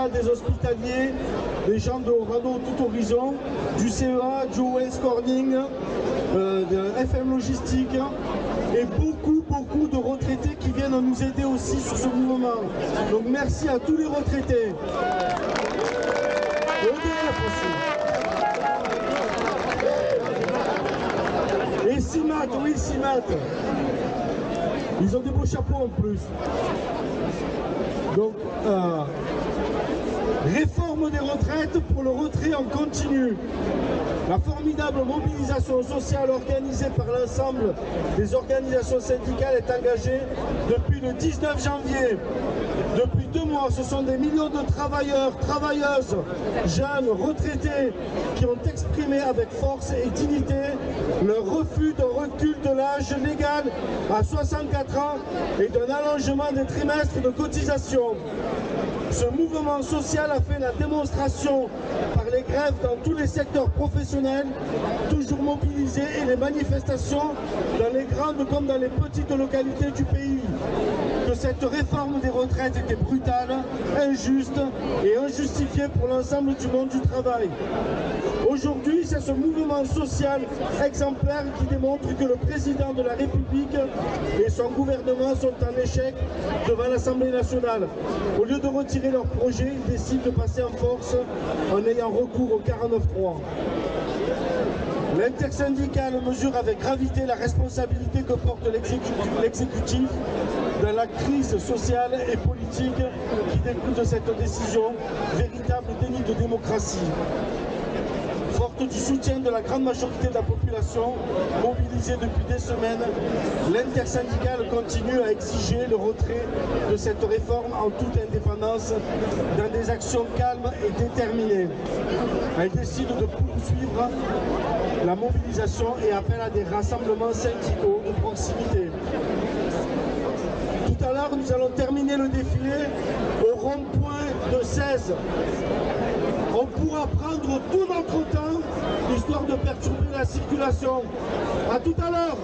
syndicale des hospitaliers, des gens de Orano tout horizon, du CEA, du Owens Corning, de FM Logistique, et beaucoup de retraités qui viennent nous aider aussi sur ce mouvement. Donc merci à tous les retraités. EDF aussi. Et CIMAT, oui, CIMAT. Ils ont des beaux chapeaux en plus. Donc, réforme des retraites pour le retrait en continu. La formidable mobilisation sociale organisée par l'ensemble des organisations syndicales est engagée depuis le 19 janvier. Depuis 2 mois, ce sont des millions de travailleurs, travailleuses, jeunes, retraités qui ont exprimé avec force et dignité leur refus d'un recul de l'âge légal à 64 ans et d'un allongement des trimestres de cotisation. Ce mouvement social a fait la démonstration par les grèves dans tous les secteurs professionnels, toujours mobilisés, et les manifestations dans les grandes comme dans les petites localités du pays, que cette réforme des retraites était brutale, injuste et injustifiée pour l'ensemble du monde du travail. Aujourd'hui, c'est ce mouvement social exemplaire qui démontre que le président de la République et son gouvernement sont en échec devant l'Assemblée nationale. Au lieu de retirer leur projet, ils décident de passer en force en ayant recours au 49.3. L'intersyndicale mesure avec gravité la responsabilité que porte l'exécutif dans la crise sociale et politique qui découle de cette décision, véritable déni de démocratie. Forte du soutien de la grande majorité de la population, mobilisée depuis des semaines, l'intersyndicale continue à exiger le retrait de cette réforme en toute indépendance dans des actions calmes et déterminées. Elle décide de poursuivre la mobilisation et appelle à des rassemblements syndicaux de proximité. Tout à l'heure, nous allons terminer le défilé au rond-point de 16. On pourra prendre tout notre temps, histoire de perturber la circulation. À tout à l'heure.